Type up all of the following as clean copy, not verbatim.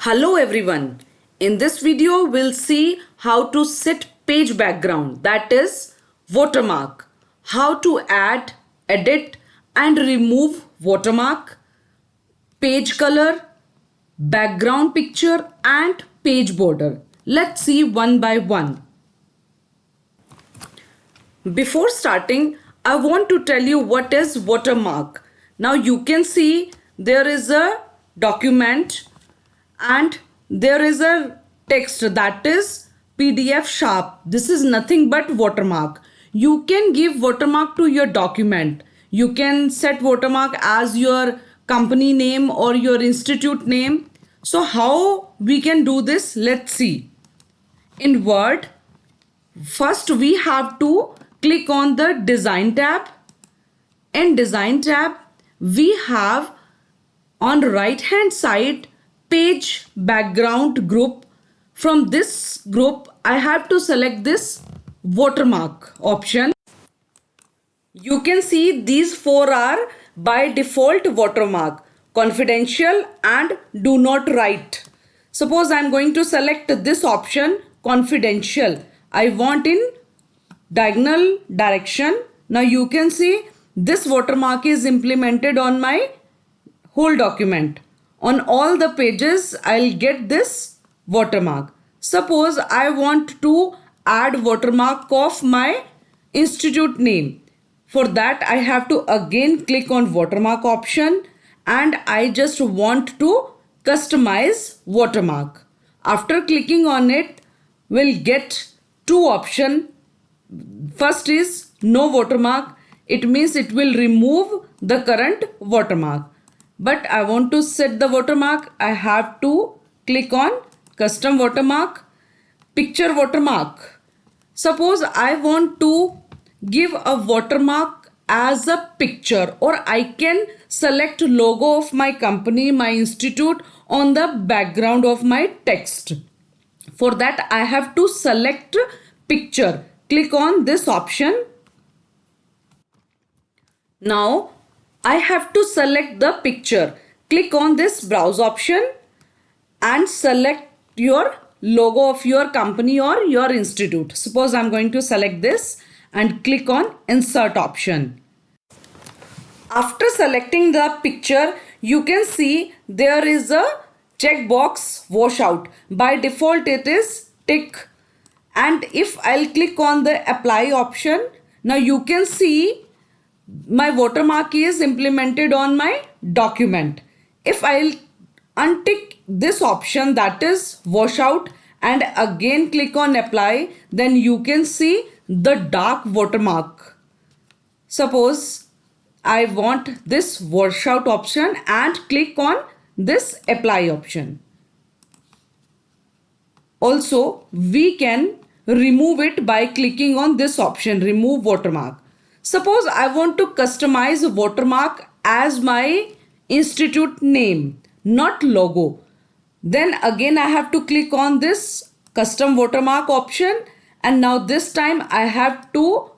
Hello everyone. In this video we'll see how to set page background, that is watermark. How to add, edit and remove watermark, page color, background picture and page border. Let's see one by one. Before starting, I want to tell you what is watermark. Now you can see there is a document and there is a text, that is PDF sharp. This is nothing but watermark. You can give watermark to your document. You can set watermark as your company name or your institute name. So how we can do this? Let's see. In Word, first we have to click on the design tab. In design tab, we have on right hand side page background group. From this group, I have to select this watermark option. You can see these four are by default watermark: confidential and do not write. Suppose I am going to select this option, confidential. I want in diagonal direction. Now you can see this watermark is implemented on my whole document. On all the pages I'll get this watermark. Suppose I want to add watermark of my institute name. For that I have to again click on watermark option and I just want to customize watermark. After clicking on it, we'll get two options. First is no watermark. It means it will remove the current watermark. But I want to set the watermark. I have to click on custom watermark, picture watermark. Suppose I want to give a watermark as a picture, or I can select logo of my company, my institute on the background of my text. For that I have to select picture. Click on this option. Now I have to select the picture. Click on this browse option and select your logo of your company or your institute. Suppose I'm going to select this and click on insert option. After selecting the picture, you can see there is a checkbox washout. By default it is tick. And if I'll click on the apply option, now you can see my watermark is implemented on my document. If I'll untick this option, that is washout, and again click on apply, then you can see the dark watermark. Suppose I want this washout option and click on this apply option. Also, we can remove it by clicking on this option, remove watermark. Suppose I want to customize watermark as my institute name, not logo. Then again I have to click on this custom watermark option, and now this time I have to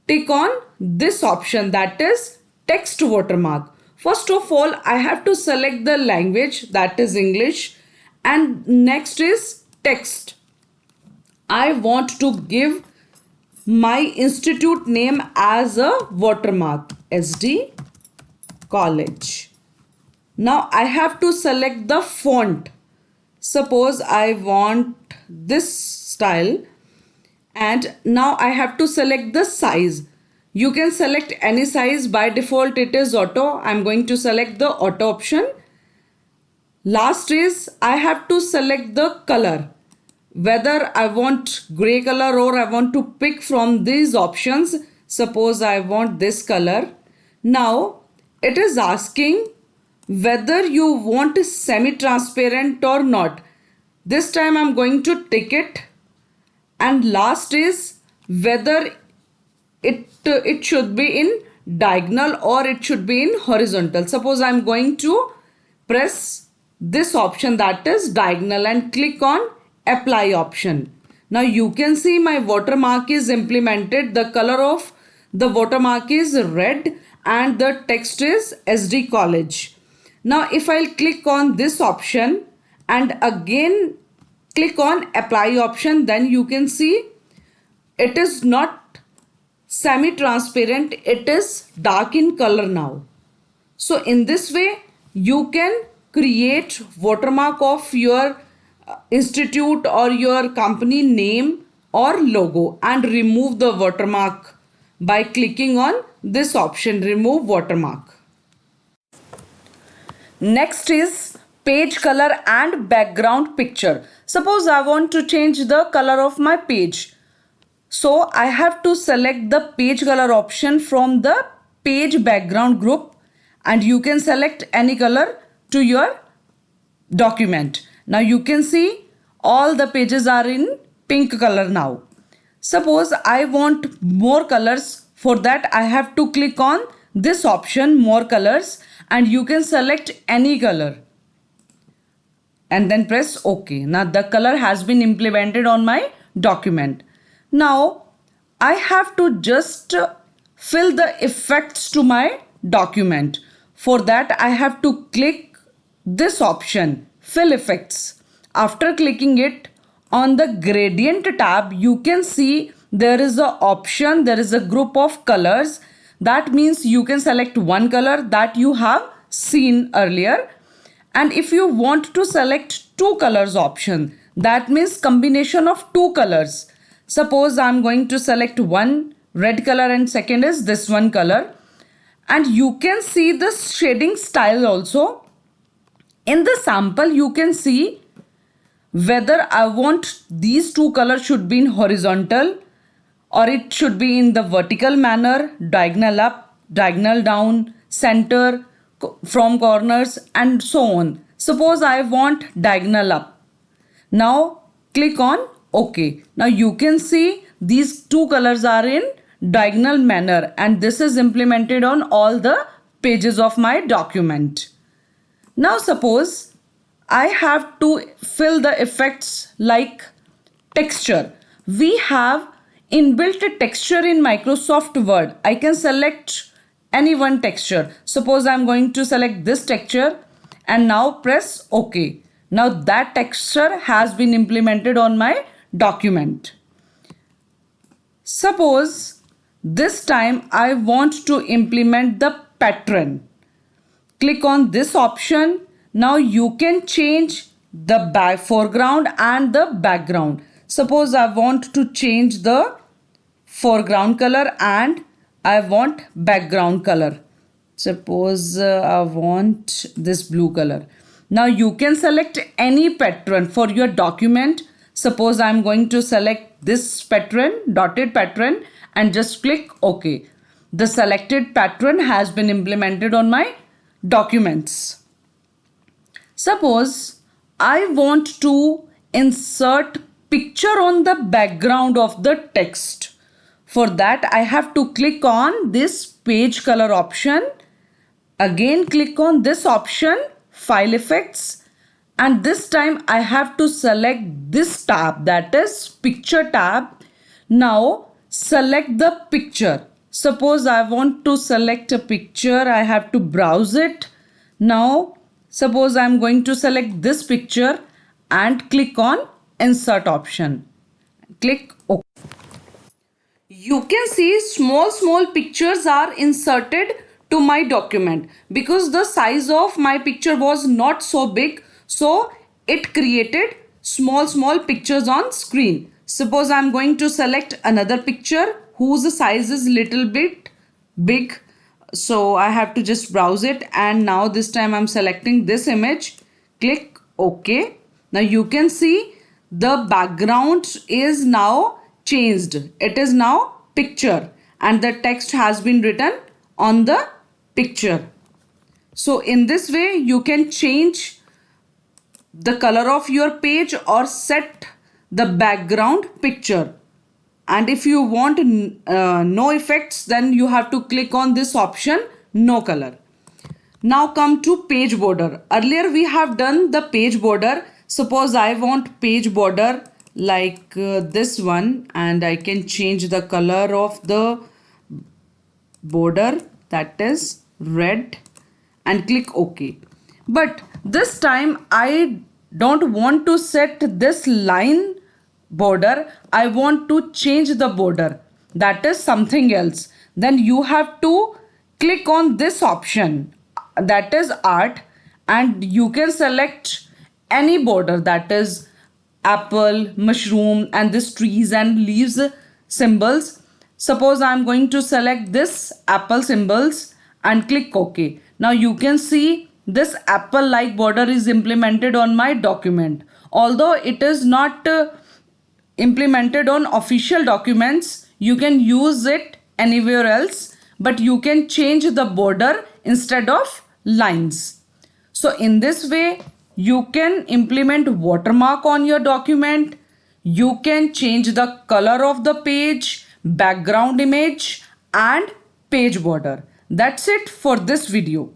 tick on this option, that is text watermark. First of all, I have to select the language, that is English, and next is text. I want to give my institute name as a watermark, SD College. Now I have to select the font. Suppose I want this style, and now I have to select the size. You can select any size. By default it is auto. I'm going to select the auto option. Last is I have to select the color, whether I want gray color or I want to pick from these options. Suppose I want this color. Now it is asking whether you want semi-transparent or not. This time I'm going to tick it. And last is whether it should be in diagonal or it should be in horizontal. Suppose I'm going to press this option, that is diagonal, and click on apply option. Now you can see my watermark is implemented. The color of the watermark is red and the text is SD College. Now if I'll click on this option and again click on apply option. Then you can see it is not semi-transparent, it is dark in color now. So in this way you can create watermark of your institute or your company name or logo and remove the watermark by clicking on this option, remove watermark. Next is page color and background picture. Suppose I want to change the color of my page. So I have to select the page color option from the page background group, and you can select any color to your document. Now you can see all the pages are in pink color now. Suppose I want more colors. For that I have to click on this option, more colors, and you can select any color and then press OK. Now the color has been implemented on my document. Now I have to just fill the effects to my document. For that I have to click this option, fill effects. After clicking it, on the gradient tab you can see there is a option, there is a group of colors. That means you can select one color that you have seen earlier, and if you want to select two colors option, that means combination of two colors. Suppose I'm going to select one red color and second is this one color, and you can see the shading style also. In the sample you can see whether I want these two colors should be in horizontal or it should be in the vertical manner, diagonal up, diagonal down, center, from corners, and so on. Suppose I want diagonal up. Now click on OK. Now you can see these two colors are in diagonal manner, and this is implemented on all the pages of my document. Now suppose I have to fill the effects like texture. We have inbuilt a texture in Microsoft Word. I can select any one texture. Suppose I'm going to select this texture and now press OK. Now that texture has been implemented on my document. Suppose this time I want to implement the pattern. Click on this option. Now you can change the foreground and the background. Suppose I want to change the foreground color and I want background color. Suppose I want this blue color. Now you can select any pattern for your document. Suppose I'm going to select this pattern, dotted pattern, and just click OK. The selected pattern has been implemented on my documents. Suppose I want to insert picture on the background of the text. For that I have to click on this page color option. Again click on this option, file effects, and this time I have to select this tab, that is picture tab. Now select the picture. Suppose I want to select a picture, I have to browse it. Now suppose I am going to select this picture and click on insert option. Click OK. You can see small pictures are inserted to my document because the size of my picture was not so big, so it created small pictures on screen. Suppose I am going to select another picture whose size is little bit big, so I have to just browse it, and now this time I'm selecting this image. Click OK. Now you can see the background is now changed. It is now picture and the text has been written on the picture. So in this way you can change the color of your page or set the background picture. And if you want no effects, then you have to click on this option, no color. Now come to page border. Earlier we have done the page border. Suppose I want page border like this one, and I can change the color of the border, that is red, and click OK. But this time I don't want to set this line border, I want to change the border, that is something else, then you have to click on this option, that is art, and you can select any border, that is apple, mushroom, and this trees and leaves symbols. Suppose I'm going to select this apple symbols and click OK. Now you can see this apple like border is implemented on my document. Although it is not implemented on official documents, you can use it anywhere else, but you can change the border instead of lines. So in this way, you can implement watermark on your document. You can change the color of the page, background image, and page border. That's it for this video.